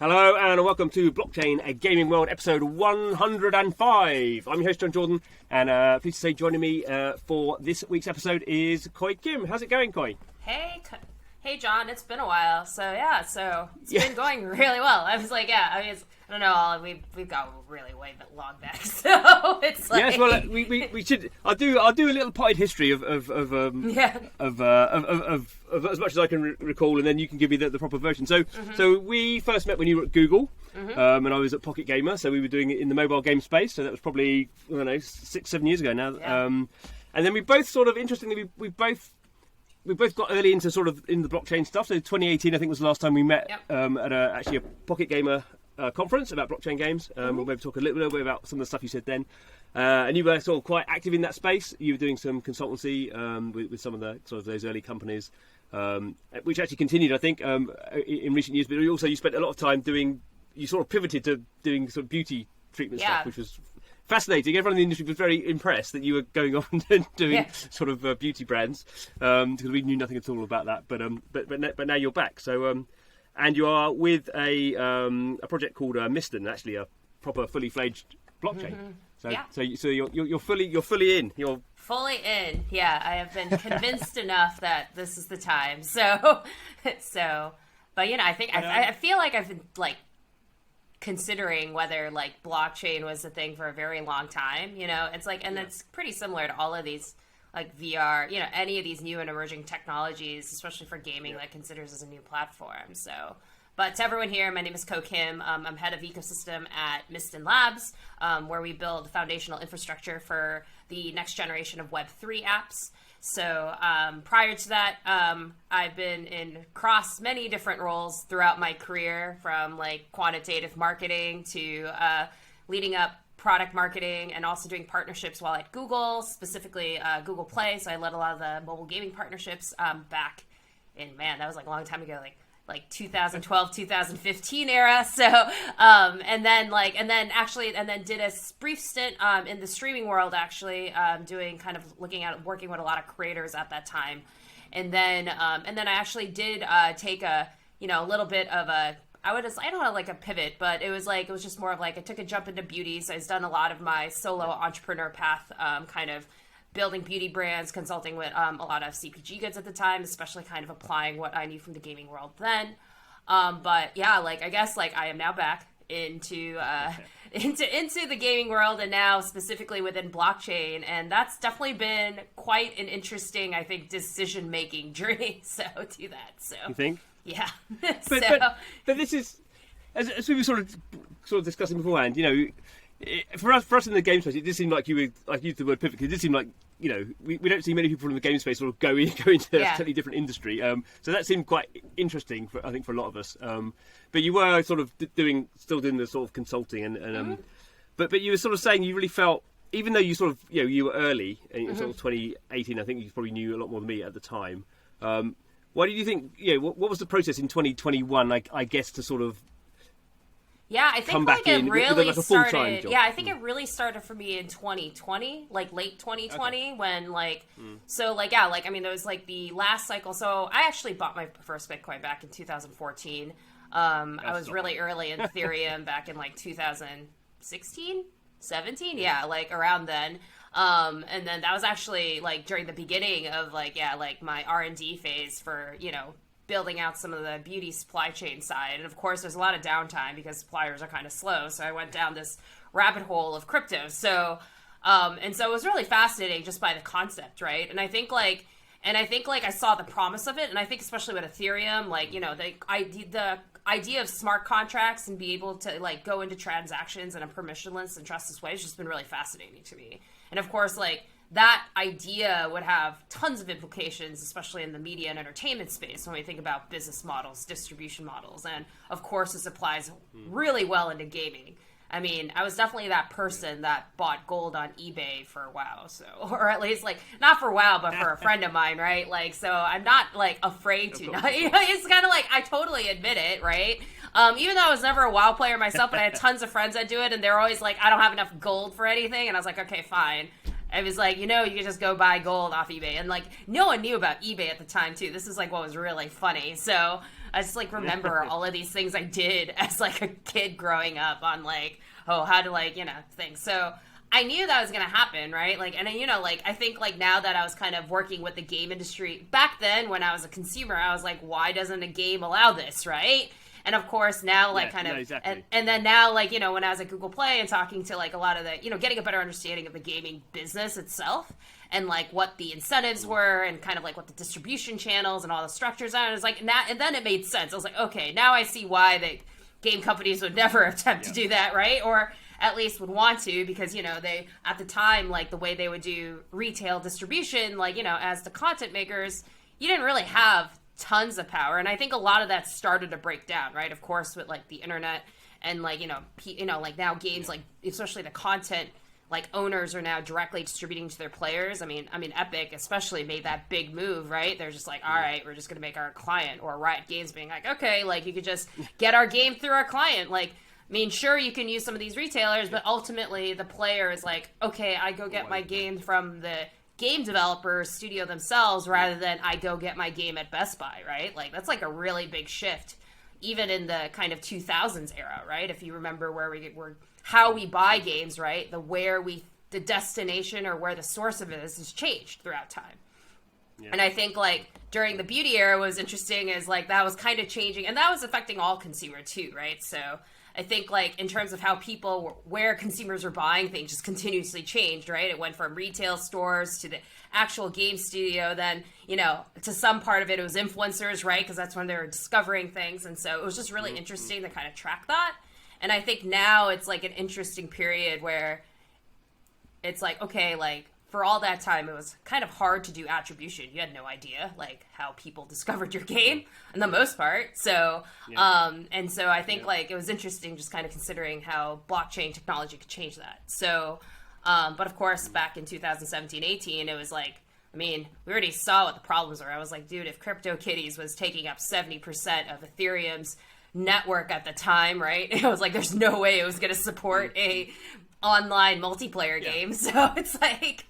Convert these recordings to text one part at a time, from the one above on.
Hello and welcome to Blockchain, a Gaming World episode 105. I'm your host, Jon Jordan, and pleased to say joining me for this week's episode is Koh Kim. How's it going, Koh? Hey, John. It's been a while, so it's been going really well. I was like, I don't know, we've got really way long back, so it's like yes. Well, we should. I'll do a little potted history of as much as I can recall, and then you can give me the proper version. So we first met when you were at Google, and I was at Pocket Gamer. So we were doing it in the mobile game space. So that was probably 6-7 years ago now. Yeah. And then we both sort of interestingly we both got early into sort of in the blockchain stuff. So 2018, I think, was the last time we met at actually a Pocket Gamer conference about blockchain games. We'll maybe talk a little bit about some of the stuff you said then. And you were sort of quite active in that space. You were doing some consultancy with some of the sort of those early companies, which actually continued, I think, in recent years. But also you spent a lot of time you sort of pivoted to doing sort of beauty treatment stuff, which was fascinating. Everyone in the industry was very impressed that you were going on and doing sort of beauty brands, because we knew nothing at all about that. But now you're back. So and you are with a project called Mysten, actually a proper fully fledged blockchain. Mm-hmm. So you're fully in. You're fully in. Yeah, I have been convinced enough that this is the time. So, but I think I feel like I've been like considering whether like blockchain was a thing for a very long time. It's like, and it's pretty similar to all of these like VR, any of these new and emerging technologies, especially for gaming, that considers as a new platform. So, but to everyone here, my name is Koh Kim. I'm head of ecosystem at Mysten Labs, where we build foundational infrastructure for the next generation of Web3 apps. So prior to that, I've been in many different roles throughout my career, from like quantitative marketing to leading up product marketing, and also doing partnerships while at Google, specifically Google Play. So I led a lot of the mobile gaming partnerships back in, that was like a long time ago, like 2012, 2015 era. So, and then did a brief stint in the streaming world, actually, doing kind of working with a lot of creators at that time. And then I actually did take a little bit of a, I don't know, like a pivot, but it was just more of like, I took a jump into beauty. So I've done a lot of my solo entrepreneur path, kind of building beauty brands, consulting with a lot of CPG goods at the time, especially kind of applying what I knew from the gaming world then. But yeah, like, I guess like I am now back into the gaming world, and now specifically within blockchain. And that's definitely been quite an interesting, I think, decision-making journey. So do that. So you think? Yeah. But this is, as we were sort of discussing beforehand, for us in the game space, it did seem like you were, like, used the word pivot, because it did seem like, we don't see many people in the game space sort of go into a totally different industry. So that seemed quite interesting, I think, for a lot of us. But you were sort of still doing the sort of consulting, and but you were sort of saying you really felt, even though you sort of, you were early in sort of 2018, I think you probably knew a lot more than me at the time. Why did you think, what was the process in 2021, I guess, to sort of I think like it really started. Job? Yeah, I think it really started for me in 2020, like late 2020, when there was like the last cycle. So I actually bought my first Bitcoin back in 2014. I was really early in Ethereum back in like 2016, 17, like around then. And then that was actually like during the beginning of my R&D phase for, building out some of the beauty supply chain side. And of course, there's a lot of downtime because suppliers are kind of slow. So I went down this rabbit hole of crypto. So, and so it was really fascinating just by the concept, right? And I think I saw the promise of it. And I think especially with Ethereum, the idea of smart contracts and be able to like go into transactions in a permissionless and trustless way has just been really fascinating to me. And of course, like, that idea would have tons of implications, especially in the media and entertainment space, when we think about business models, distribution models. And of course, this applies really well into gaming. I mean, I was definitely that person that bought gold on eBay for WoW, or at least, like, not for WoW, but for a friend of mine, right? Like, so I'm not, like, afraid to. It's kind of like, I totally admit it, right? Even though I was never a WoW player myself, but I had tons of friends that do it, and they're always like, I don't have enough gold for anything. And I was like, okay, fine. I was like, you could just go buy gold off eBay. And, like, no one knew about eBay at the time, too. This is, like, what was really funny. So I just, like, remember all of these things I did as, like, a kid growing up on, like, how to, like, things. So I knew that was going to happen, right? Like, and, like, I think, like, now that I was kind of working with the game industry, back then when I was a consumer, I was like, why doesn't a game allow this, right? And of course now, like, exactly. and then now, like, when I was at Google Play and talking to, like, a lot of the, getting a better understanding of the gaming business itself and, like, what the incentives were and kind of, like, what the distribution channels and all the structures are, and it was like, and then it made sense. I was like, okay, now I see why the game companies would never attempt to do that, right? Or at least would want to, because, they, at the time, like, the way they would do retail distribution, like, as the content makers, you didn't really have tons of power, and I think a lot of that started to break down, right? Of course, with, like, the internet and, like, like, now games, like, especially the content, like, owners are now directly distributing to their players. I mean, Epic especially made that big move, right? They're just like, all right, we're just gonna make our client, or Riot Games being like, okay, like, you could just get our game through our client. Like, I mean, sure, you can use some of these retailers, but ultimately the player is like, okay, I go get my game from the game developer studio themselves rather than I go get my game at Best Buy, right? Like, that's, like, a really big shift, even in the kind of 2000s era, right? If you remember where we were, how we buy games, right? The destination or where the source of it is has changed throughout time. Yeah. And I think, like, during the beauty era, what was interesting is, like, that was kind of changing, and that was affecting all consumer too, right? So I think, like, in terms of how where consumers are buying things just continuously changed, right? It went from retail stores to the actual game studio. Then, to some part of it was influencers, right? Because that's when they were discovering things. And so it was just really interesting to kind of track that. And I think now it's, like, an interesting period where it's like, okay, like, for all that time, it was kind of hard to do attribution. You had no idea, like, how people discovered your game, in the most part. So, and so I think, like, it was interesting just kind of considering how blockchain technology could change that. So, but of course, back in 2017-18, it was like, I mean, we already saw what the problems were. I was like, dude, if CryptoKitties was taking up 70% of Ethereum's network at the time, right? It was like, there's no way it was going to support a online multiplayer game. So it's like,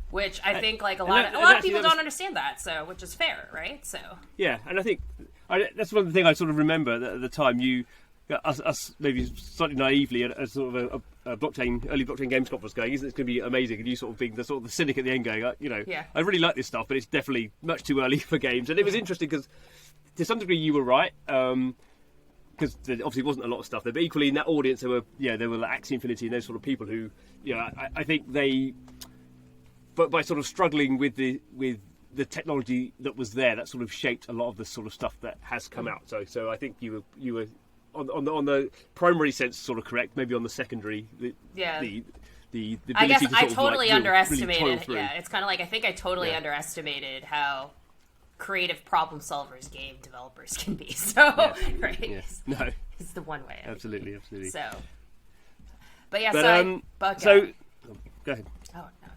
which I think, like, a lot of people don't understand that, so, which is fair, right? So yeah, and I think that's one thing I sort of remember that at the time us maybe slightly naively at sort of a early blockchain games conference going, isn't it going to be amazing? And you sort of being the sort of the cynic at the end going, I really like this stuff, but it's definitely much too early for games. And it was interesting because to some degree you were right. Because there obviously wasn't a lot of stuff there, but equally in that audience there were like Axie Infinity and those sort of people who, I think they, but by sort of struggling with the technology that was there, that sort of shaped a lot of the sort of stuff that has come out. So I think you were on the primary sense sort of correct. Maybe on the secondary, the I guess I to totally underestimated. Really yeah, it's kind of like I think I totally underestimated how creative problem solvers game developers can be. So right, no, it's the one way. Absolutely. So, but yeah, so go ahead. Oh no.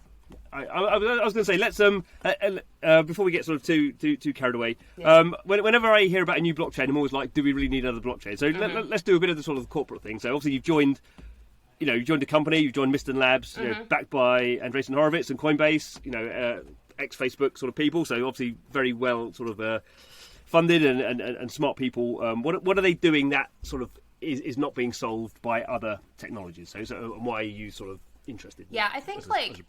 I was going to say, let's before we get sort of too carried away. Whenever I hear about a new blockchain, I'm always like, do we really need another blockchain? So let's do a bit of the sort of corporate thing. So obviously you've joined a company, you've joined Mysten Labs, backed by Andreessen Horowitz and Coinbase, ex-Facebook sort of people. So obviously very well sort of funded and smart people. What are they doing that sort of is not being solved by other technologies? So and why are you sort of interested? Yeah, I think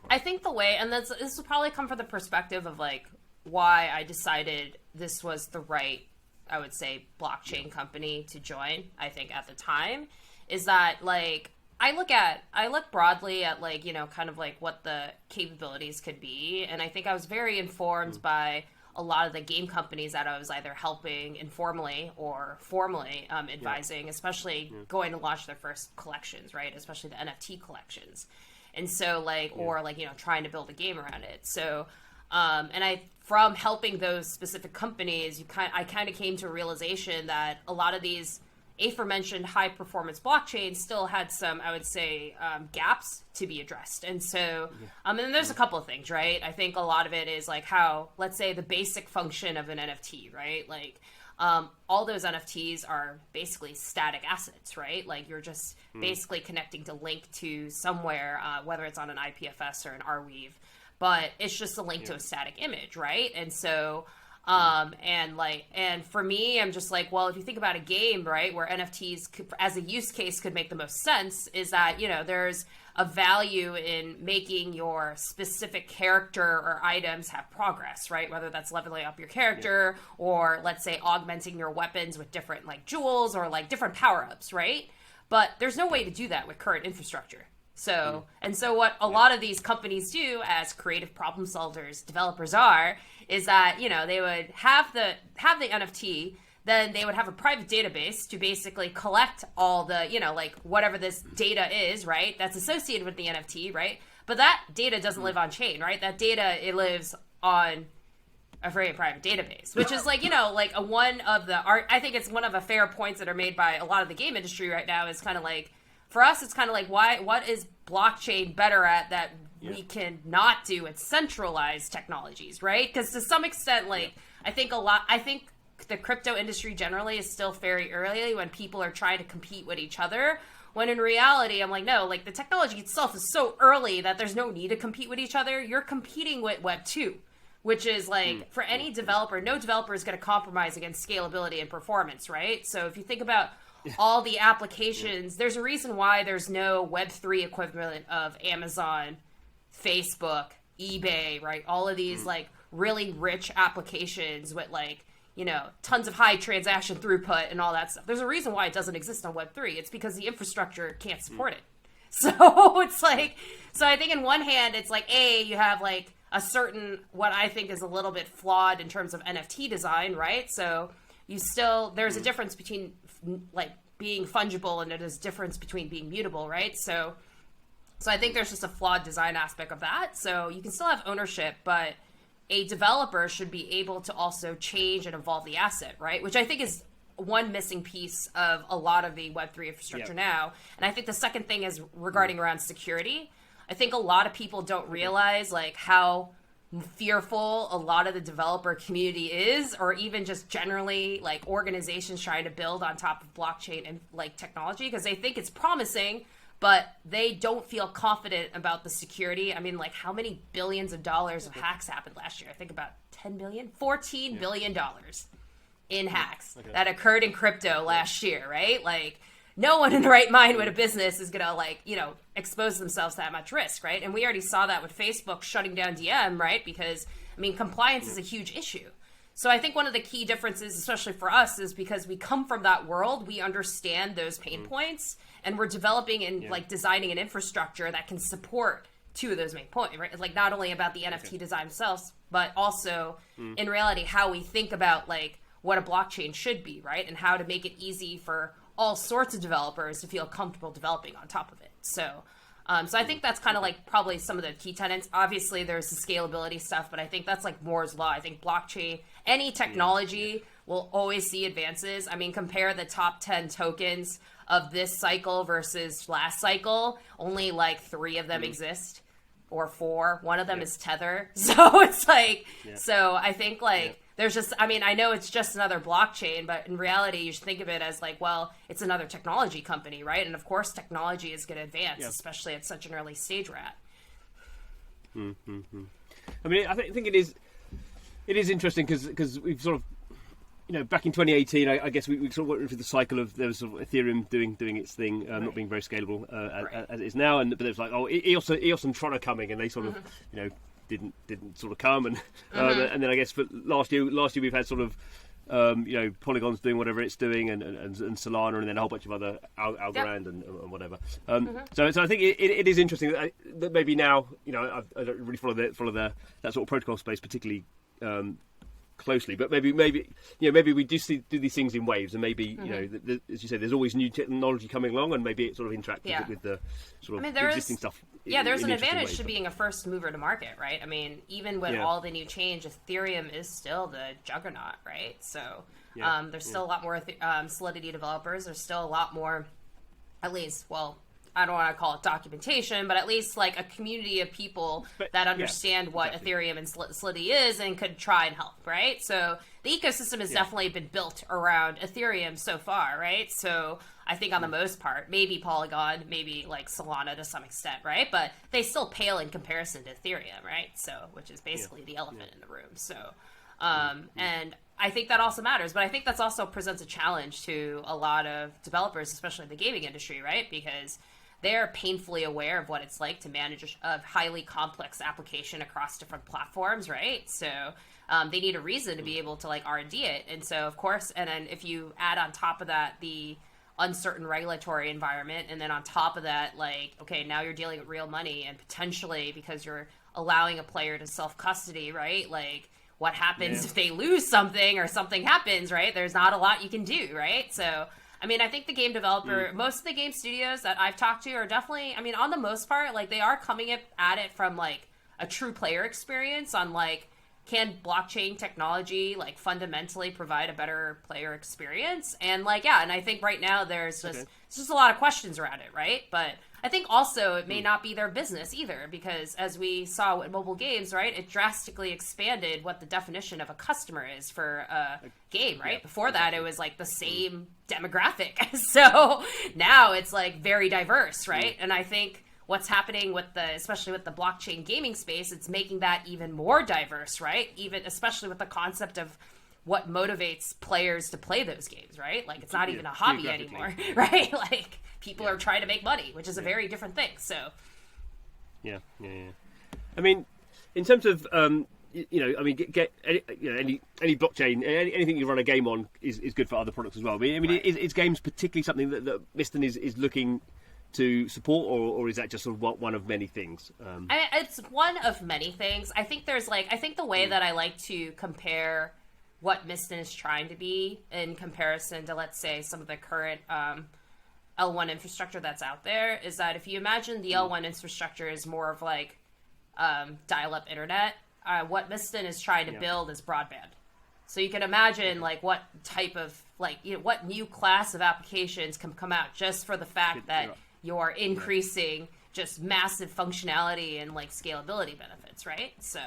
I think the way, and this will probably come from the perspective of like why I decided this was the right, I would say, blockchain company to join. I think at the time is that like I look broadly at like kind of like what the capabilities could be, and I think I was very informed by a lot of the game companies that I was either helping informally or formally advising, especially going to launch their first collections, right? Especially the NFT collections. And so or trying to build a game around it. So, and from helping those specific companies, I kind of came to a realization that a lot of these aforementioned high performance blockchains still had some, I would say, gaps to be addressed. And so, and there's a couple of things, right? I think a lot of it is like how, let's say, the basic function of an NFT, right? Like, all those NFTs are basically static assets, right? Like you're just basically connecting to link to somewhere, whether it's on an IPFS or an Arweave, but it's just a link to a static image, right? And so, and for me, I'm just like, well, if you think about a game, right, where NFTs as a use case could make the most sense, is that, you know, there's a value in making your specific character or items have progress, right? Whether that's leveling up your character or, let's say, augmenting your weapons with different like jewels or like different power-ups, right? But there's no way to do that with current infrastructure. So, and so what a lot of these companies do as creative problem solvers, developers are, is that, you know, they would have the NFT, then they would have a private database to basically collect all the, you know, like whatever this data is, right? That's associated with the NFT, right? But that data doesn't live on chain, right? That data, it lives on a very private database, which is like, you know, like I think it's one of the fair points that are made by a lot of the game industry right now is kind of like, for us, it's kind of like, what is blockchain better at that we can not do with centralized technologies, right? Because to some extent, like, I think the crypto industry generally is still very early when people are trying to compete with each other. When in reality, I'm like, no, like the technology itself is so early that there's no need to compete with each other. You're competing with Web 2, which is like, for any developer, no developer is going to compromise against scalability and performance, right? So if you think about all the applications, there's a reason why there's no Web3 equivalent of Amazon, Facebook, eBay, right? All of these like really rich applications with like, you know, tons of high transaction throughput and all that stuff. There's a reason why it doesn't exist on Web3. It's because the infrastructure can't support it. So it's like, so I think in one hand, it's like, you have like a certain, what I think is a little bit flawed in terms of NFT design, right? So there's a difference between like being fungible and there's a difference between being mutable, right? So I think there's just a flawed design aspect of that. So you can still have ownership, but a developer should be able to also change and evolve the asset, right? Which I think is one missing piece of a lot of the Web3 infrastructure now. And I think the second thing is regarding around security. I think a lot of people don't realize like how fearful a lot of the developer community is, or even just generally like organizations trying to build on top of blockchain and like technology, because they think it's promising, but they don't feel confident about the security. I mean, like how many billions of dollars of hacks happened last year? I think about 10 billion, $14 billion in hacks that occurred in crypto last year, right? Like no one in the right mind with a business is going to like, you know, expose themselves to that much risk, right? And we already saw that with Facebook shutting down DM, right? Because, I mean, compliance is a huge issue. So I think one of the key differences, especially for us, is because we come from that world, we understand those pain points, and we're developing and like designing an infrastructure that can support two of those main points, right? It's like not only about the NFT design themselves, but also in reality, how we think about like what a blockchain should be, right? And how to make it easy for all sorts of developers to feel comfortable developing on top of it. So I think that's kind of like probably some of the key tenets. Obviously, there's the scalability stuff, but I think that's like Moore's law. I think blockchain, any technology will always see advances. I mean, compare the top 10 tokens of this cycle versus last cycle. Only like 3 of them exist, or 4. One of them is Tether. So it's like, so I think like there's just, I mean, I know it's just another blockchain, but in reality, you should think of it as like, well, it's another technology company, right? And of course, technology is going to advance, especially at such an early stage we're at. I mean, I think it is interesting because we've sort of, you know, back in 2018, I guess we sort of went through the cycle of there was sort of Ethereum doing its thing, not being very scalable as it is now, but there was like, EOS and Tron are coming, and they sort of, you know, didn't sort of come, and and then I guess for last year we've had sort of you know, Polygon's doing whatever it's doing, and Solana, and then a whole bunch of other Algorand and whatever. So I think it is interesting that maybe now, you know, I don't really follow that sort of protocol space particularly closely, but maybe you know, maybe we do do these things in waves, and maybe you know, as you said, there's always new technology coming along, and maybe it sort of interacts with the sort of existing stuff. Yeah, there's an advantage to being a first mover to market, right? I mean, even with all the new change, Ethereum is still the juggernaut, right? So there's still a lot more Solidity developers. There's still a lot more, at least, well, I don't want to call it documentation, but at least like a community of people that understand what Ethereum and Solidity is and could try and help, right? So the ecosystem has definitely been built around Ethereum so far, right? So I think on the most part, maybe Polygon, maybe like Solana to some extent, right? But they still pale in comparison to Ethereum, right? So, which is basically the elephant in the room. So, and I think that also matters, but I think that's also presents a challenge to a lot of developers, especially in the gaming industry, right? Because they're painfully aware of what it's like to manage a highly complex application across different platforms, right? So they need a reason to be able to like R&D it. And so, of course, and then if you add on top of that the uncertain regulatory environment, and then on top of that, like, okay, now you're dealing with real money, and potentially because you're allowing a player to self-custody, right? Like, what happens if they lose something or something happens, right? There's not a lot you can do, right? So, I mean, I think the game developer, most of the game studios that I've talked to are definitely, I mean, on the most part, like, they are coming at it from, like, a true player experience on, like, can blockchain technology, like, fundamentally provide a better player experience? And, like, and I think right now there's just a lot of questions around it, right? But I think also it may not be their business either, because as we saw with mobile games, right, it drastically expanded what the definition of a customer is for a game, right? Before that, it was like the same demographic. So now it's like very diverse, right? And I think what's happening with especially with the blockchain gaming space, it's making that even more diverse, right? Even especially with the concept of what motivates players to play those games, right? Like, it's not even a hobby anymore, right? Like, people are trying to make money, which is a very different thing. So, I mean, in terms of you know, I mean, any blockchain, anything you run a game on is good for other products as well. I mean, is games particularly something that Mysten is looking to support, or is that just sort of one of many things? It's one of many things. I think there's like, I think the way that I like to compare what Mysten is trying to be in comparison to, let's say, some of the current L1 infrastructure that's out there is that if you imagine the L1 infrastructure is more of like dial-up internet, what Mysten is trying to build is broadband. So you can imagine like what type of, like, you know, what new class of applications can come out just for the fact that you're increasing just massive functionality and like scalability benefits, right? So,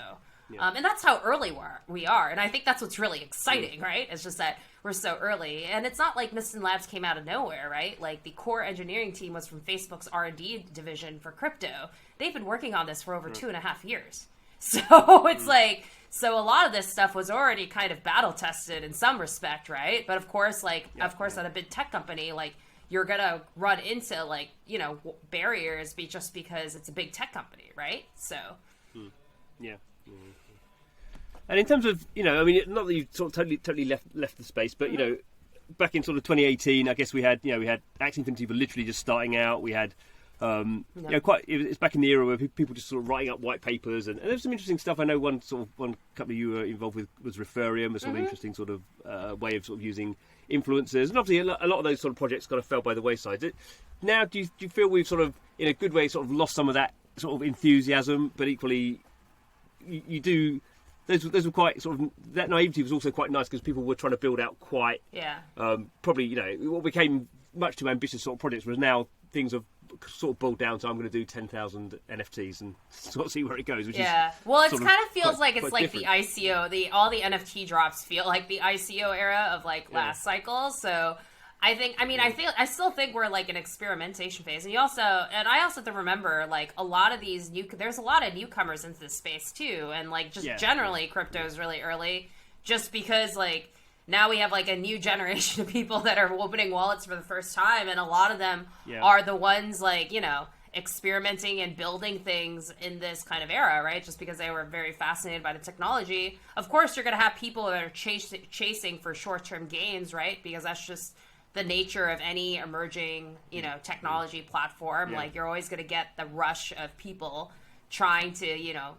and that's how early we are. And I think that's what's really exciting, right? It's just that we're so early. And it's not like Mysten Labs came out of nowhere, right? Like, the core engineering team was from Facebook's R&D division for crypto. They've been working on this for over 2.5 years. So it's like, so a lot of this stuff was already kind of battle tested in some respect, right? But of course, like, at a big tech company, like, you're going to run into, like, you know, barriers just because it's a big tech company, right? So. And in terms of, you know, I mean, not that you've sort of totally left the space, but, you know, back in sort of 2018, I guess we had Axie Infinity were literally just starting out. We had, you know, it's back in the era where people just sort of writing up white papers, and there's some interesting stuff. I know one company you were involved with was Referium, a sort of interesting sort of way of sort of using influencers, and obviously a lot of those sort of projects kind of fell by the wayside. Now, do you feel we've sort of, in a good way, sort of lost some of that sort of enthusiasm, but equally, you do. Those were quite sort of, that naivety was also quite nice because people were trying to build out quite probably, you know, what became much too ambitious sort of projects, whereas now things have sort of boiled down to, I'm going to do 10,000 NFTs and sort of see where it goes. Which is well, it kind of feels quite, like it's like different. The ICO, all the NFT drops feel like the ICO era of like last cycle. So I think, I mean, I still think we're like an experimentation phase. And I also have to remember, like, a lot of these there's a lot of newcomers into this space too. And like, just generally crypto is really early just because like now we have like a new generation of people that are opening wallets for the first time. And a lot of them are the ones like, you know, experimenting and building things in this kind of era, right? Just because they were very fascinated by the technology. Of course, you're going to have people that are chasing for short-term gains, right? Because that's just the nature of any emerging, you know, technology platform. Like, you're always going to get the rush of people trying to, you know,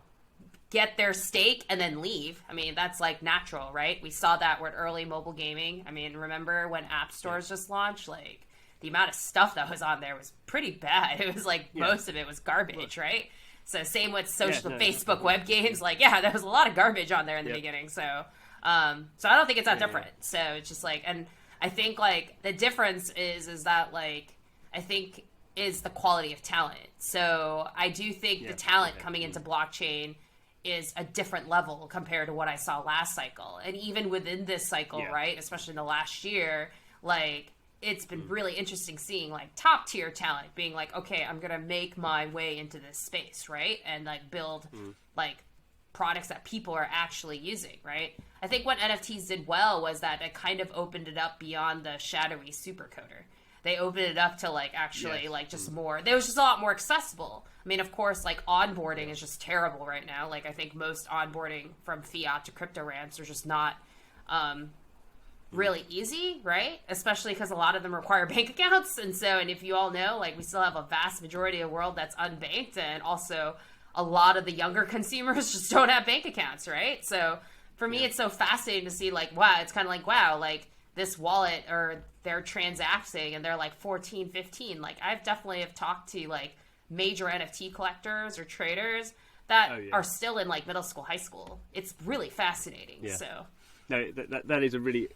get their stake and then leave. I mean, that's like natural, right? We saw that with early mobile gaming. I mean, remember when app stores just launched? Like, the amount of stuff that was on there was pretty bad. It was like most of it was garbage, right? So same with Facebook web games. Like, there was a lot of garbage on there in the beginning. So, so I don't think it's that different. So it's just like, and I think like the difference is that like, I think is the quality of talent. So I do think the talent coming into blockchain is a different level compared to what I saw last cycle. And even within this cycle, right, especially in the last year, like, it's been really interesting seeing, like, top tier talent being like, okay, I'm going to make my way into this space, right? And, like, build, like, products that people are actually using, right? I think what NFTs did well was that it kind of opened it up beyond the shadowy supercoder. They opened it up to, like, actually, like, just more. It was just a lot more accessible. I mean, of course, like, onboarding is just terrible right now. Like, I think most onboarding from fiat to crypto ramps are just not really easy, right? Especially because a lot of them require bank accounts. And so, and if you all know, like, we still have a vast majority of the world that's unbanked, and also a lot of the younger consumers just don't have bank accounts, right? So for me, it's so fascinating to see, like, wow, it's kind of like, wow, like, this wallet, or they're transacting and they're like 14, 15. Like, I've definitely have talked to, like, major NFT collectors or traders that are still in, like, middle school, high school. It's really fascinating. So no, that is a really,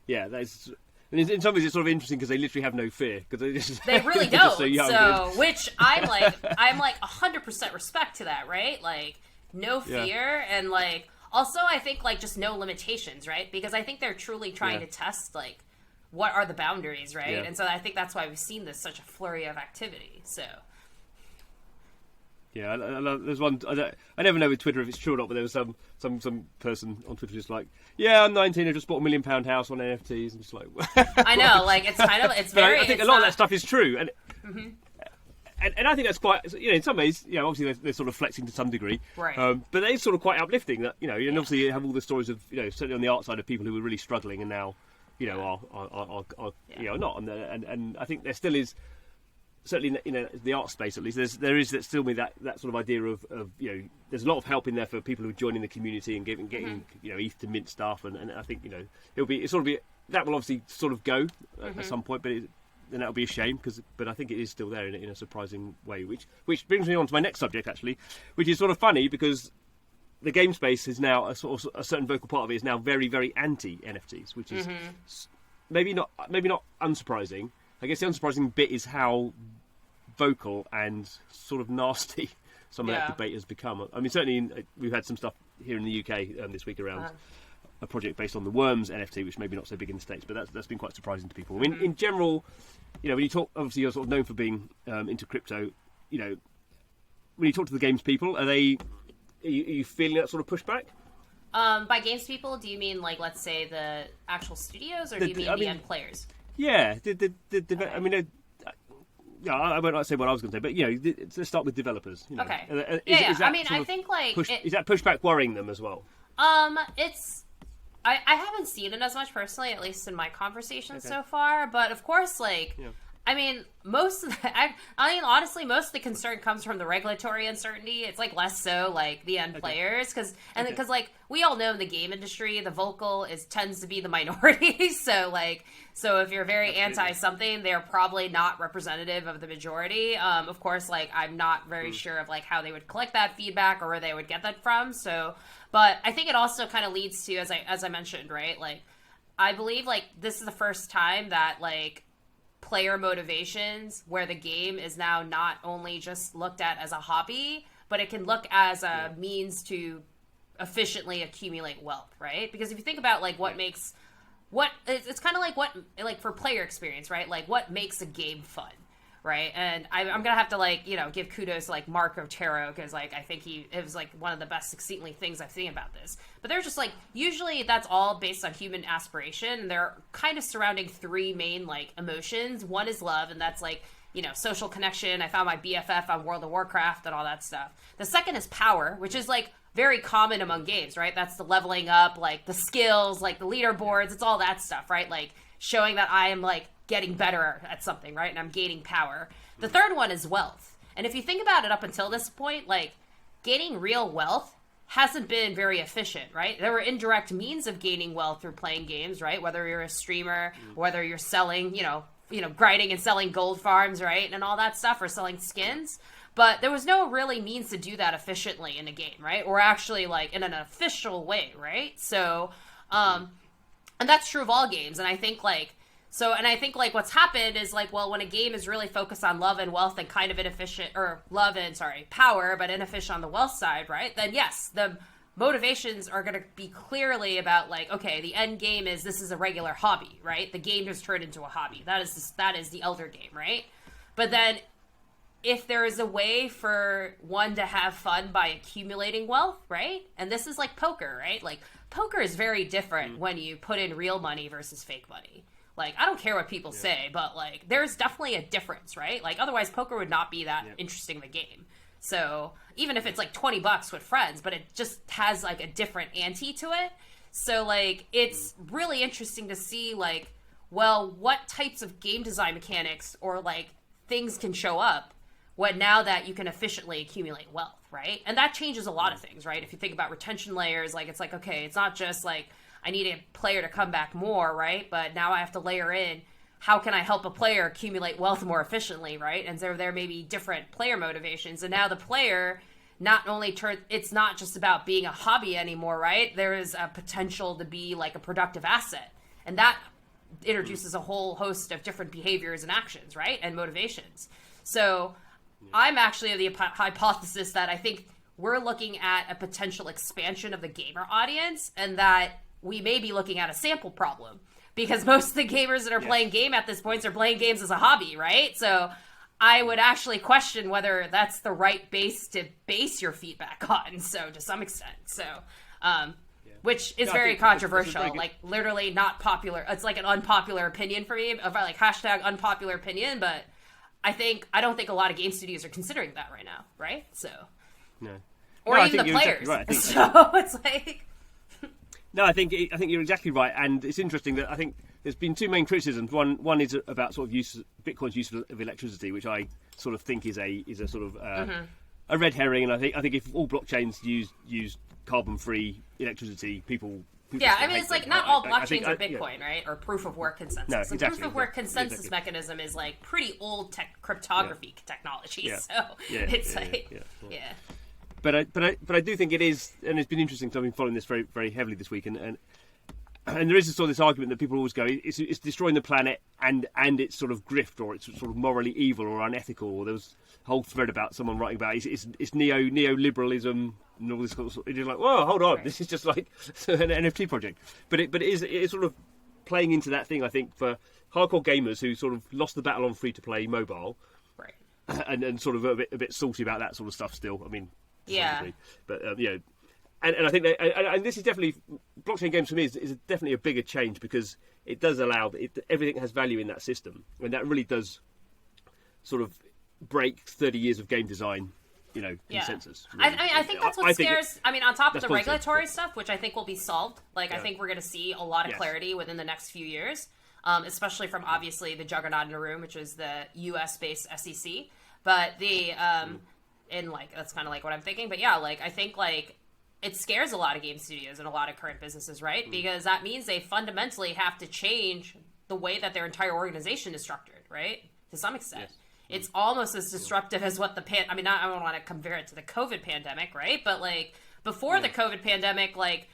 that is, and in some ways it's sort of interesting because they literally have no fear, because they really don't. So, young, so which I'm like 100% respect to that, right? Like, no fear, and, like, also I think, like, just no limitations, right? Because I think they're truly trying to test, like, what are the boundaries, right? And so I think that's why we've seen this such a flurry of activity. So I love, there's one, I never know with Twitter if it's true or not, but there was some person on Twitter just like, I'm 19, I just bought £1 million house on NFTs, and just like, I know, like, it's kind of, it's very, I think a lot of that stuff is true, and and I think that's quite, in some ways, obviously they're sort of flexing to some degree, right? But they're sort of quite uplifting that, and obviously you have all the stories of, certainly on the art side, of people who were really struggling and now, are not, and I think there still is, certainly in the art space at least, there is still that sort of idea of there's a lot of help in there for people who are joining the community and getting ETH to mint stuff, and I think that will obviously sort of go at some point, but then that'll be a shame, but I think it is still there in a surprising way, which brings me on to my next subject, actually, which is sort of funny because the game space is now a certain vocal part of it is now very, very anti NFTs, which is maybe not unsurprising. I guess the unsurprising bit is how vocal and sort of nasty some of that debate has become. I mean, certainly we've had some stuff here in the UK this week around a project based on the Worms NFT, which maybe not so big in the States, but that's been quite surprising to people. I mean, in general, when you talk, obviously you're sort of known for being into crypto, when you talk to the games people, are you feeling that sort of pushback? By games people, do you mean, like, let's say the actual studios, or do you mean the end players? Yeah, I mean, I won't say what I was going to say, but let's start with developers. Okay. Is that I mean, I think, like, is that pushback worrying them as well? It's I haven't seen it as much personally, at least in my conversations so far. But of course, like, I mean, most of most of the concern comes from the regulatory uncertainty. It's, like, less so, like, the end players, because like, we all know in the game industry, the vocal tends to be the minority. So if you're very anti something, they're probably not representative of the majority. Of course, like, I'm not very sure of, like, how they would collect that feedback or where they would get that from. So, but I think it also kind of leads to, as I mentioned, right? Like, I believe, like, this is the first time that, like, player motivations, where the game is now not only just looked at as a hobby, but it can look as a means to efficiently accumulate wealth, right? Because if you think about, like, it's kind of like like, for player experience, right? Like, what makes a game fun, right? And I'm gonna have to, like, give kudos to, like, Mark Otero, because, like, I think it was, like, one of the best succinctly things I've seen about this. But they're just, like, usually that's all based on human aspiration, and they're kind of surrounding three main, like, emotions. One is love, and that's, like, social connection. I found my BFF on World of Warcraft and all that stuff. The second is power, which is, like, very common among games, right? That's the leveling up, like, the skills, like, the leaderboards. It's all that stuff, right? Like, showing that I am, like, getting better at something, right? And I'm gaining power. The third one is wealth. And if you think about it, up until this point, like, gaining real wealth hasn't been very efficient, right? There were indirect means of gaining wealth through playing games, right? Whether you're a streamer, whether you're selling, grinding and selling gold farms, right? And all that stuff, or selling skins. But there was no really means to do that efficiently in a game, right? Or actually, like, in an official way, right? So, and that's true of all games. And I think, like, So, and I think like what's happened is like, well, when a game is really focused on love and wealth and kind of inefficient, or power, but inefficient on the wealth side, right? Then yes, the motivations are going to be clearly about like, okay, the end game is this is a regular hobby, right? The game has turned into a hobby. That is the elder game, right? But then if there is a way for one to have fun by accumulating wealth, right? And this is like poker, right? Like poker is very different when you put in real money versus fake money. Like, I don't care what people say, but like there's definitely a difference, right? Like otherwise poker would not be that interesting of a game. So even if it's like $20 with friends, but it just has like a different ante to it. So like it's really interesting to see like, well, what types of game design mechanics or like things can show up when now that you can efficiently accumulate wealth, right? And that changes a lot of things, right? If you think about retention layers, like it's like, okay, it's not just like I need a player to come back more, right? But now I have to layer in how can I help a player accumulate wealth more efficiently, right? And so there may be different player motivations. And now the player not only it's not just about being a hobby anymore, right? There is a potential to be like a productive asset. And that introduces a whole host of different behaviors and actions, right? And motivations. So I'm actually of the hypothesis that I think we're looking at a potential expansion of the gamer audience, and that we may be looking at a sample problem. Because most of the gamers that are playing game at this point are playing games as a hobby, right? So I would actually question whether that's the right base to base your feedback on, so to some extent. So, which is very controversial, like literally not popular. It's like an unpopular opinion for me, of like hashtag unpopular opinion, but I don't think a lot of game studios are considering that right now, right? So, or even the players. Exactly right. So it's like... No, I think you're exactly right, and it's interesting that I think there's been two main criticisms. One is about sort of Bitcoin's use of electricity, which I sort of think is a sort of a red herring. And I think if all blockchains use carbon-free electricity, people I mean, it's like not all blockchains are Bitcoin, right? Or proof of work consensus. No, exactly, proof of work consensus mechanism is like pretty old cryptography technology. So it's But I do think it is, and it's been interesting because I've been following this very, very heavily this week, and there is this argument that people always go, it's destroying the planet, and it's sort of grift, or it's sort of morally evil or unethical. Or there was a whole thread about someone writing about it's neoliberalism and all this sort of. It's like, whoa, hold on, this is just like an NFT project. But it is sort of playing into that thing, I think, for hardcore gamers who sort of lost the battle on free to play mobile, right? And sort of a bit salty about that sort of stuff still. I mean. Yeah, but and I think and this is definitely blockchain games for me is definitely a bigger change, because it does allow everything has value in that system, and that really does sort of break 30 years of game design, consensus. Really. I think that's what scares. I mean, on top of the regulatory stuff, which I think will be solved. Like I think we're going to see a lot of clarity within the next few years, especially from obviously the juggernaut in the room, which is the U.S. based SEC, but the and like that's kind of like what I'm thinking, but like I think like it scares a lot of game studios and a lot of current businesses, right? Because that means they fundamentally have to change the way that their entire organization is structured, right? To some extent, it's almost as disruptive as what I don't want to compare it to the COVID pandemic, right? But like before the COVID pandemic, like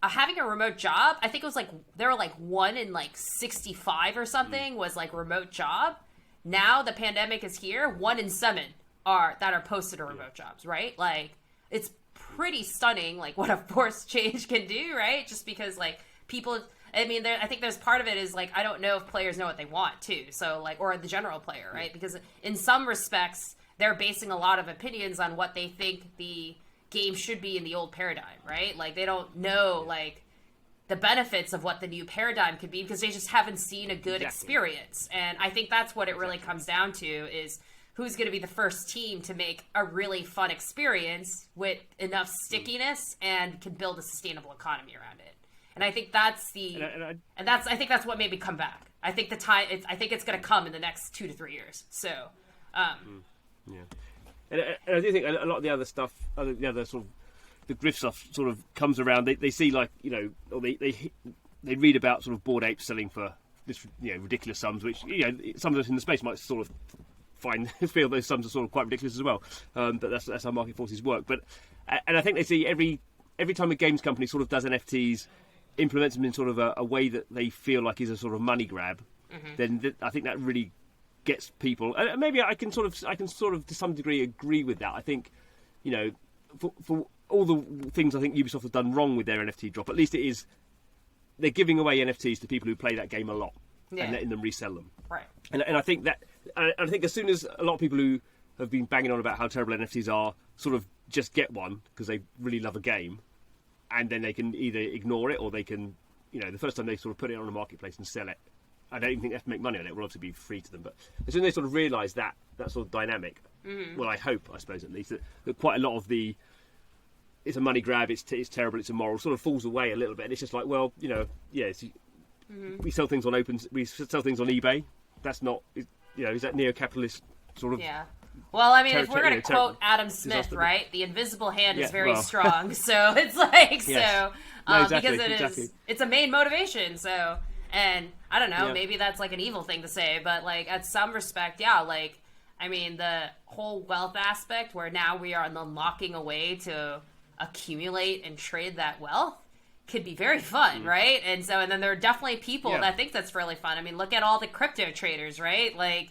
having a remote job, I think it was like there were like 1 in like 65 or something was like remote job. Now the pandemic is here, 1 in 7 are posted to remote jobs, right? Like it's pretty stunning, like what a forced change can do, right? Just because like people, I mean, I think there's part of it is like I don't know if players know what they want too, so like or the general player, right? Because in some respects they're basing a lot of opinions on what they think the game should be in the old paradigm, right? Like they don't know like the benefits of what the new paradigm could be because they just haven't seen a good experience, and I think that's what it really comes down to is who's going to be the first team to make a really fun experience with enough stickiness and can build a sustainable economy around it. And I think that's I think that's what made me come back. I think I think it's going to come in the next 2 to 3 years. So, and I do think a lot of the other stuff, the other sort of the grift stuff, sort of comes around. They see like or they read about sort of Bored Apes selling for this ridiculous sums, which some of us in the space might sort of feel those sums are sort of quite ridiculous as well, but that's how market forces work. But and I think they see every time a games company sort of does NFTs, implements them in sort of a way that they feel like is a sort of money grab, then I think that really gets people. And maybe I can sort of to some degree agree with that. I think, you know, for all the things I think Ubisoft has done wrong with their NFT drop, at least it is they're giving away NFTs to people who play that game a lot and letting them resell them. Right. And I think that I think as soon as a lot of people who have been banging on about how terrible NFTs are sort of just get one because they really love a game, and then they can either ignore it or they can, you know, the first time they sort of put it on a marketplace and sell it, I don't even think they have to make money on it. It will obviously be free to them. But as soon as they sort of realise that sort of dynamic, well, I hope, I suppose at least, that quite a lot of the it's a money grab, it's terrible, it's immoral, sort of falls away a little bit. And it's just like, well, you know, we sell things on we sell things on eBay. That's not, you know, is that neo-capitalist sort of... Yeah. Well, I mean, if we're going to quote Adam Smith, right, the invisible hand is very strong. So it's like, because it's a main motivation. So, and I don't know, maybe that's like an evil thing to say, but like at some respect, like, I mean, the whole wealth aspect where now we are unlocking a way to accumulate and trade that wealth could be very fun, right? And then there are definitely people that think that's really fun. I mean, look at all the crypto traders, right? Like,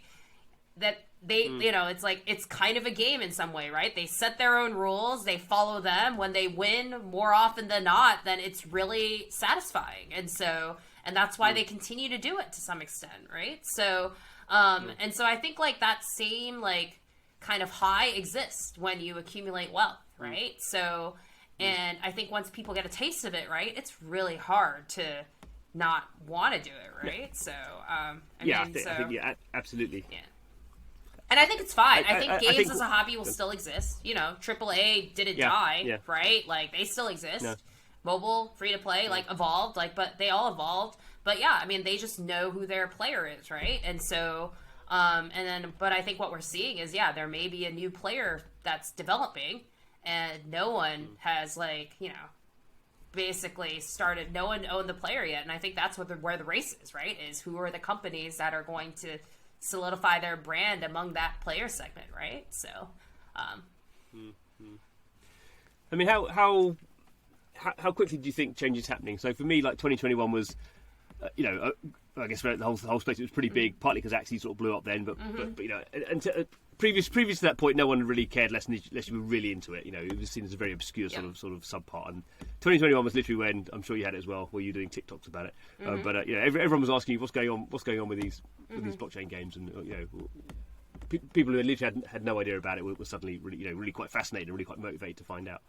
that they, you know, it's like, it's kind of a game in some way, right? They set their own rules, they follow them. When they win more often than not, then it's really satisfying. And that's why they continue to do it to some extent, right? So, and so I think like that same like kind of high exists when you accumulate wealth, right? So, and I think once people get a taste of it, right, it's really hard to not want to do it, right? So, I think absolutely. Yeah. And I think it's fine. I think games as a hobby will still exist. You know, AAA didn't die, right? Like, they still exist. No. Mobile, free-to-play, like, evolved, like, but they all evolved. But, yeah, I mean, they just know who their player is, right? And so, but I think what we're seeing is, there may be a new player that's developing, and no one has, like, you know, basically started, no one owned the player yet. And I think that's where the race is, right? Is who are the companies that are going to solidify their brand among that player segment, right? So, I mean, how quickly do you think change is happening? So for me, like 2021 was, you know, I guess the whole space was pretty big, partly because Axie sort of blew up then, but you know, and previous to that point, no one really cared unless you were really into it. You know, it was seen as a very obscure sort of subpart. And 2021 was literally when, I'm sure you had it as well, where you were doing TikToks about it. But you know, everyone was asking you what's going on with these blockchain games, and you know, people who literally had no idea about it were suddenly really quite fascinated and really quite motivated to find out.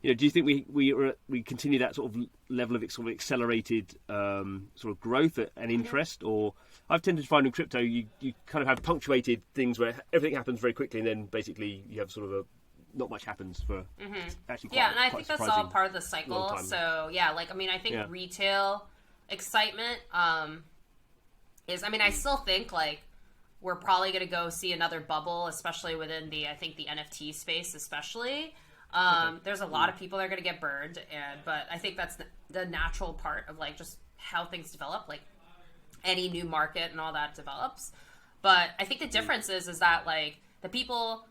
You know, do you think we continue that sort of level of sort of accelerated sort of growth and interest, or I've tended to find in crypto you kind of have punctuated things where everything happens very quickly and then basically you have sort of not much happens for actually quite, and I think that's all part of the cycle. So like, I mean, I think retail excitement is, I mean, I still think like we're probably going to go see another bubble, especially within the NFT space, especially. There's a lot of people that are going to get burned, but I think that's the natural part of like just how things develop, like any new market and all that develops. But I think the difference is that like the people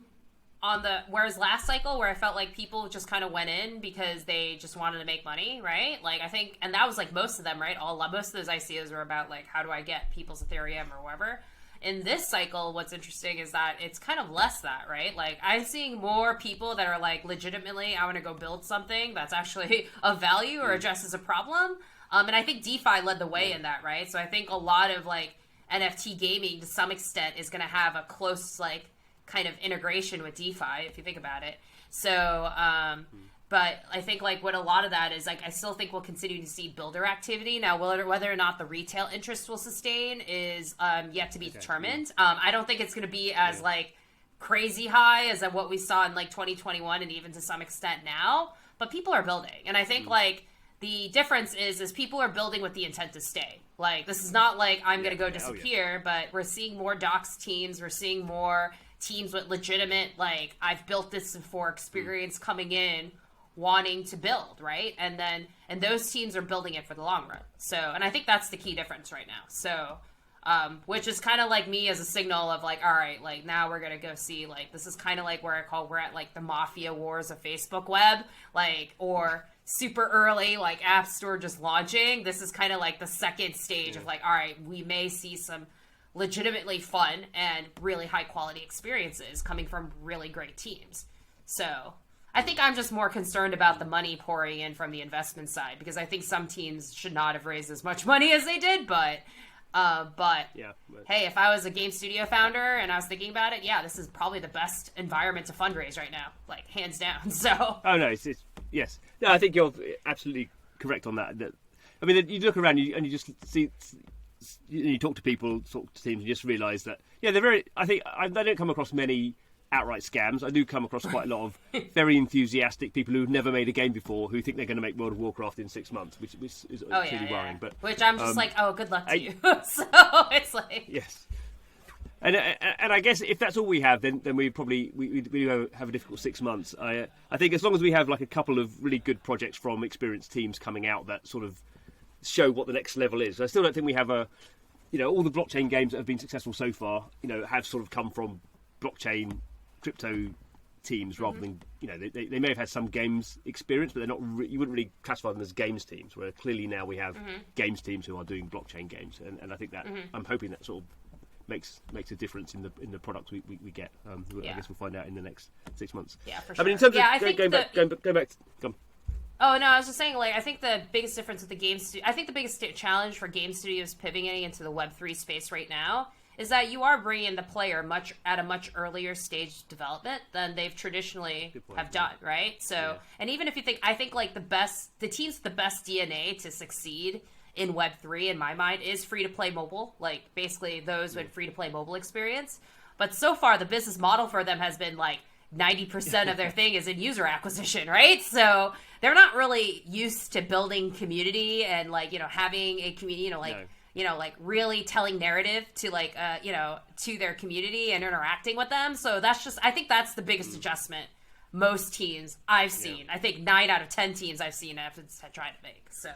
whereas last cycle where I felt like people just kind of went in because they just wanted to make money, right? Like I think, and that was like most of them, right? Most of those ICOs were about like, how do I get people's Ethereum or whatever. In this cycle, what's interesting is that it's kind of less that, right? Like, I'm seeing more people that are like, legitimately, I want to go build something that's actually of value or addresses a problem. And I think DeFi led the way in that, right? So I think a lot of like NFT gaming to some extent is going to have a close like kind of integration with DeFi, if you think about it. So, but I think like what a lot of that is like, I still think we'll continue to see builder activity. Now, whether or not the retail interest will sustain is yet to be determined. I don't think it's going to be as like crazy high as what we saw in like 2021 and even to some extent now, but people are building. And I think like the difference is people are building with the intent to stay. Like, this is not like I'm going to go disappear, but we're seeing more docs teams. We're seeing more teams with legitimate, like, I've built this for experience coming in, wanting to build, right? And those teams are building it for the long run. So, and I think that's the key difference right now. So, which is kind of like me as a signal of like, all right, like now we're gonna go see, like, this is kind of like where we're at like the mafia wars of Facebook web, like, or super early, like App Store just launching. This is kind of like the second stage of like, all right, we may see some legitimately fun and really high quality experiences coming from really great teams. So I think I'm just more concerned about the money pouring in from the investment side, because I think some teams should not have raised as much money as they did, but hey, if I was a game studio founder and I was thinking about it, this is probably the best environment to fundraise right now, like hands down. So it's yes, no, I think you're absolutely correct on that. I mean, you look around and you just see, you talk to people, talk to teams, and just realise that they're very. I think I don't come across many outright scams. I do come across quite a lot of very enthusiastic people who've never made a game before, who think they're going to make World of Warcraft in 6 months, which is clearly worrying. But which I'm just like, good luck to you. So it's like yes. And I guess if that's all we have, then we probably we do have a difficult 6 months. I think as long as we have like a couple of really good projects from experienced teams coming out that sort of show what the next level is. I still don't think we have all the blockchain games that have been successful so far, have sort of come from blockchain crypto teams rather than, they may have had some games experience, but they're not. You wouldn't really classify them as games teams. Where clearly now we have games teams who are doing blockchain games, and I think that I'm hoping that sort of makes a difference in the products we get. I guess we'll find out in the next 6 months. Yeah, for sure. I mean, in terms of going back. Oh no, I was just saying, like, I think the biggest difference with the I think the biggest challenge for game studios pivoting into the Web3 space right now is that you are bringing the player at a much earlier stage of development than they've traditionally have done, right? So, and even if you think, I think like the teams with the best DNA to succeed in Web3, in my mind, is free-to-play mobile, like basically those with free-to-play mobile experience. But so far, the business model for them has been like 90% of their thing is in user acquisition, right? So they're not really used to building community and like, having a community, like really telling narrative to like, to their community and interacting with them. So I think that's the biggest adjustment most teams I've seen. I think 9 out of 10 teams I've seen have tried to make. So,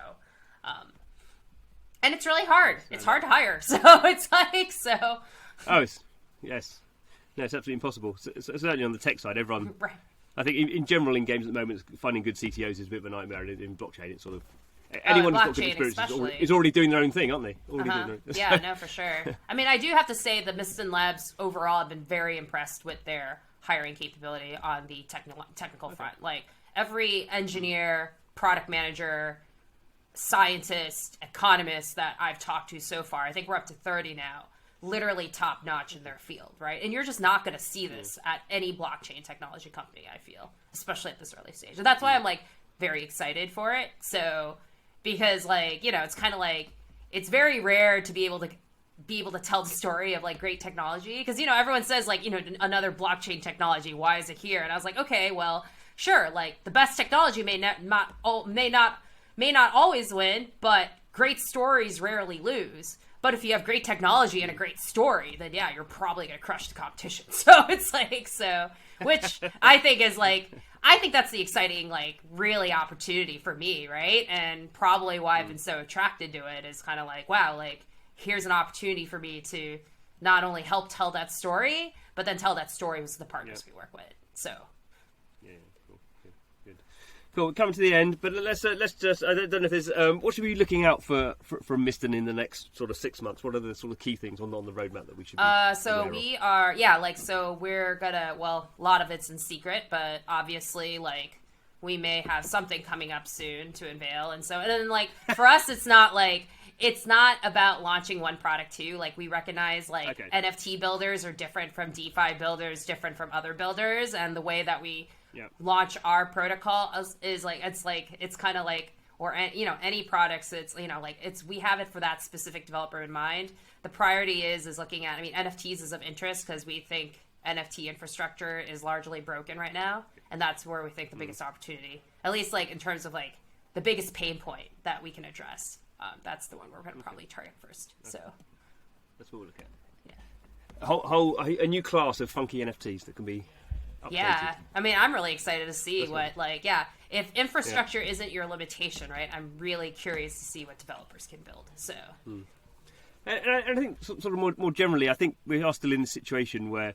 and it's really hard. It's hard to hire. So it's like, so. Oh, yes. No, it's absolutely impossible. So certainly on the tech side, everyone. Right. I think in general in games at the moment, finding good CTOs is a bit of a nightmare. In blockchain, it's sort of anyone who's got good experience is already doing their own thing, aren't they? Yeah, no, for sure. I mean, I do have to say the Mysten Labs overall have been very impressed with their hiring capability on the technical front. Like every engineer, product manager, scientist, economist that I've talked to so far, I think we're up to 30 now. Literally top notch in their field, right? And you're just not going to see this at any blockchain technology company, I feel, especially at this early stage. And that's why I'm like very excited for it. So, because like, it's kind of like, it's very rare to be able to tell the story of like great technology. Because, everyone says like, another blockchain technology, why is it here? And I was like, okay, well, sure. Like the best technology may not always win, but great stories rarely lose. But if you have great technology and a great story, then you're probably going to crush the competition. So it's like, which I think is like, I think that's the exciting, like, really opportunity for me, right? And probably why I've been so attracted to it is kind of like, wow, like, here's an opportunity for me to not only help tell that story, but then tell that story with the partners we work with. So. Cool, coming to the end, but let's just. I don't know if there's. What should we be looking out for from Mysten in the next sort of 6 months? What are the sort of key things on the roadmap that we should be? So we are, so we're gonna. Well, a lot of it's in secret, but obviously, like, we may have something coming up soon to unveil, and then like for us, it's not about launching one product too. Like we recognize like NFT builders are different from DeFi builders, different from other builders, and the way that we launch our protocol is like it's kind of like, or any products, it's we have it for that specific developer in mind. The priority is looking at, NFTs is of interest because we think NFT infrastructure is largely broken right now, and that's where we think the biggest opportunity, at least like in terms of like the biggest pain point that we can address. That's the one we're going to probably target first. So that's what we'll look at. A new class of funky NFTs that can be updated. Yeah, I'm really excited to see if infrastructure isn't your limitation, right? I'm really curious to see what developers can build. So, And I think sort of more generally, I think we are still in this situation where,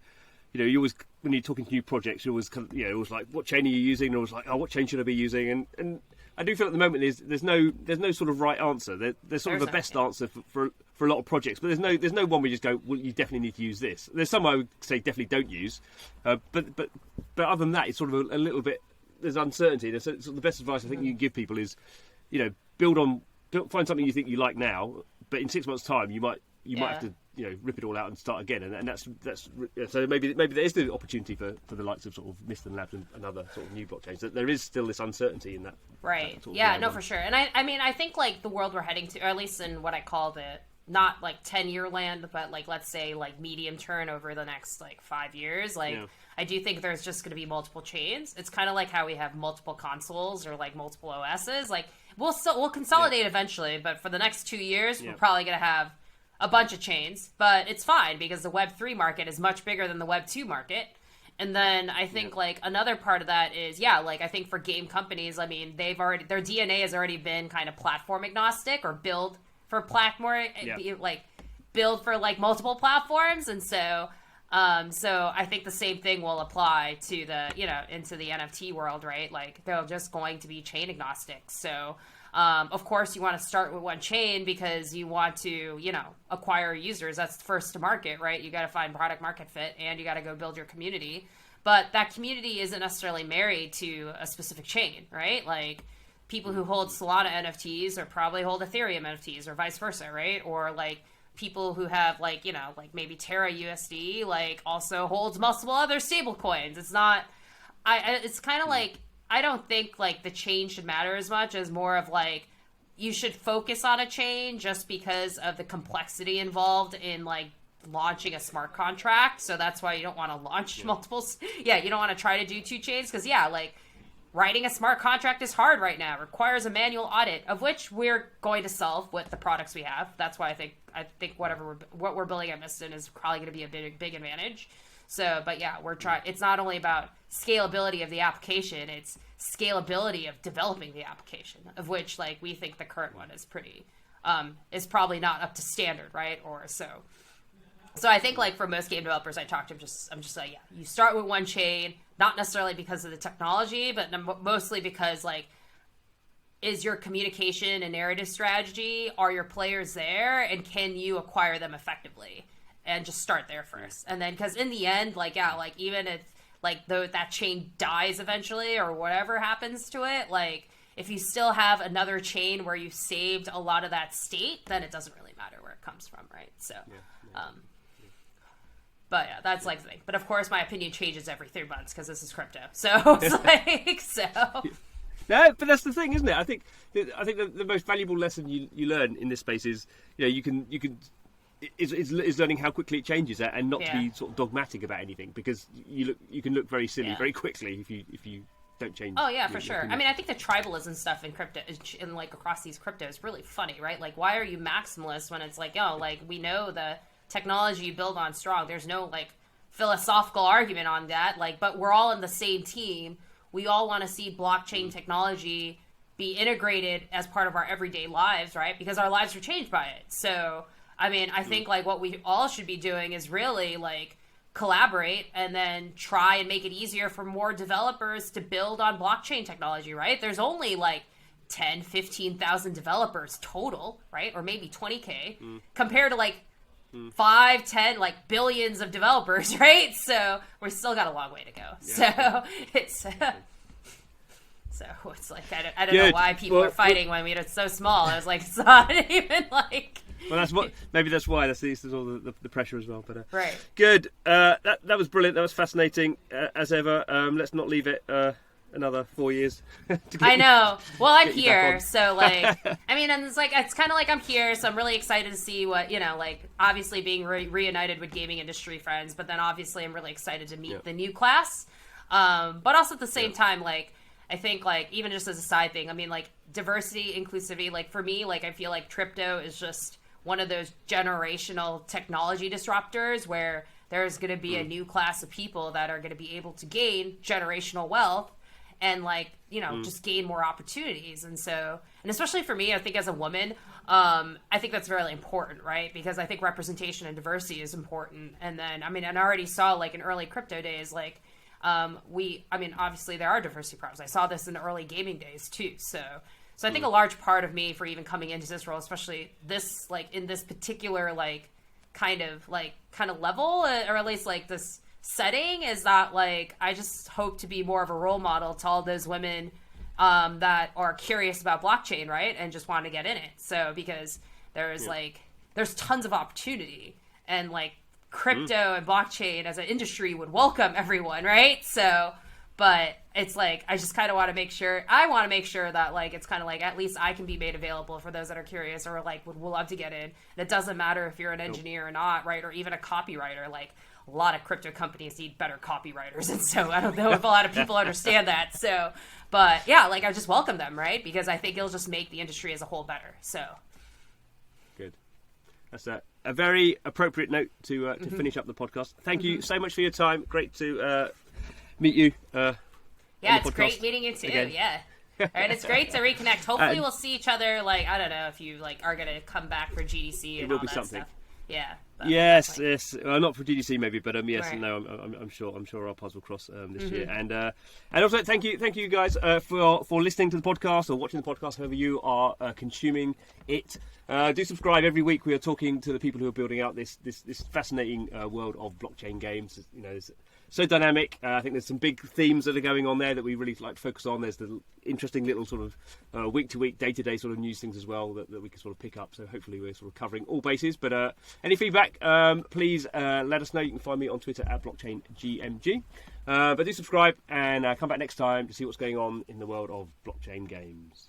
you always, when you're talking to new projects, you're always always like, what chain are you using? And always like, oh, what chain should I be using? And I do feel at the moment there's no sort of right answer. There's sort of a best answer for a lot of projects, but there's no one where you just go, well, you definitely need to use this. There's some I would say definitely don't use, but other than that, it's sort of a little bit, there's uncertainty. There's sort of the best advice I think you can give people is, find something you think you like now, but in 6 months' time you might have to rip it all out and start again, and that's so maybe there is the opportunity for the likes of sort of Mysten Labs and other sort of new blockchains, that there is still this uncertainty in that. Right. That sort of yeah. No, for sure. And I think like the world we're heading to, or at least in what I call the not like 10-year land, but like let's say like medium term over the next like 5 years, like. Yeah. I do think there's just going to be multiple chains. It's kind of like how we have multiple consoles or like multiple OSs. Like we'll consolidate eventually, but for the next 2 years, we're probably going to have a bunch of chains. But it's fine because the Web3 market is much bigger than the Web2 market. And then I think like another part of that is, like I think for game companies, I mean, their DNA has already been kind of platform agnostic or build for platform, build for like multiple platforms. And so I think the same thing will apply to the, into the NFT world, right? Like they're just going to be chain agnostic. So, of course you want to start with one chain because you want to, acquire users. That's first to market, right? You got to find product market fit and you got to go build your community. But that community isn't necessarily married to a specific chain, right? Like people who hold Solana NFTs or probably hold Ethereum NFTs or vice versa, right? Or like, people who have like maybe Terra USD like also holds multiple other stable coins. It's not it's kind of like I don't think like the chain should matter as much as more of like you should focus on a chain just because of the complexity involved in like launching a smart contract. So that's why you don't want to launch multiples. You don't want to try to do 2 chains because like writing a smart contract is hard right now. It requires a manual audit, of which we're going to solve with the products we have. That's why I think what we're building at Mysten is probably going to be a big advantage. So, but we're trying. It's not only about scalability of the application; it's scalability of developing the application, of which like we think the current one is is probably not up to standard, right? Or so. So I think like for most game developers I talk to, I'm just like, you start with one chain, not necessarily because of the technology, but mostly because like, is your communication and narrative strategy, are your players there, and can you acquire them effectively? And just start there first. And then, because in the end, like, like even if like that chain dies eventually or whatever happens to it, like if you still have another chain where you saved a lot of that state, then it doesn't really matter where it comes from, right? So, but that's like the thing. But of course, my opinion changes every 3 months because this is crypto. So it's like No, but that's the thing, isn't it? I think the most valuable lesson you learn in this space is you can is learning how quickly it changes and not to be sort of dogmatic about anything, because you can look very silly very quickly if you don't change. Oh yeah, for sure. I mean, I think the tribalism stuff in crypto and like across these cryptos is really funny, right? Like, why are you maximalist when it's like, like we know the technology you build on strong. There's no like philosophical argument on that. Like, but we're all in the same team. We all want to see blockchain technology be integrated as part of our everyday lives, right? Because our lives are changed by it. So, I mean, I think like what we all should be doing is really like collaborate and then try and make it easier for more developers to build on blockchain technology, right? There's only like 10, 15,000 developers total, right? Or maybe 20K compared to like 5, 10, like billions of developers, right? So we still got a long way to go. So it's like I don't know why people are fighting when it's so small. I was like, it's not even like. Well, that's why there's all the pressure as well. But right, good. That was brilliant. That was fascinating as ever. Let's not leave it another 4 years. I know. Well, I'm here, so like, I mean, and it's kind of like I'm here, so I'm really excited to see what like obviously being reunited with gaming industry friends, but then obviously I'm really excited to meet the new class. But also at the same time, like I think like even just as a side thing, I mean like diversity, inclusivity, like for me, like I feel like crypto is just one of those generational technology disruptors where there's going to be a new class of people that are going to be able to gain generational wealth and like, just gain more opportunities. And so, and especially for me, I think as a woman, I think that's really important, right? Because I think representation and diversity is important. And then, I mean, and I already saw like in early crypto days, like obviously there are diversity problems. I saw this in the early gaming days too. So I think a large part of me for even coming into this role, especially this, like in this particular, like kind of level, or at least like this setting, is that like, I just hope to be more of a role model to all those women that are curious about blockchain, right? And just want to get in it. So, because there's tons of opportunity, and like crypto and blockchain as an industry would welcome everyone, right? So, but it's like, I just kind of want to make sure that like, it's kind of like, at least I can be made available for those that are curious or like would love to get in. And it doesn't matter if you're an engineer or not, right? Or even a copywriter. Like, a lot of crypto companies need better copywriters. And so I don't know if a lot of people understand that. So, but yeah, like I just welcome them, right? Because I think it'll just make the industry as a whole better. So. Good. That's a very appropriate note to finish up the podcast. Thank you so much for your time. Great to meet you. Yeah, it's great meeting you too. Again. Yeah. All right, it's great to reconnect. Hopefully we'll see each other, like, I don't know if you like are going to come back for GDC and all that stuff. Yeah. Yes. Well, not for GDC maybe, but yes, right. No, I'm sure our paths will cross this year. And also thank you guys for listening to the podcast or watching the podcast, however you are consuming it. Do subscribe. Every week we are talking to the people who are building out this fascinating world of blockchain games. You know, it's so dynamic. I think there's some big themes that are going on there that we really like to focus on. There's the interesting little sort of week-to-week, day-to-day sort of news things as well that we can sort of pick up. So hopefully we're sort of covering all bases. But any feedback, please let us know. You can find me on Twitter at blockchaingmg. But do subscribe and come back next time to see what's going on in the world of blockchain games.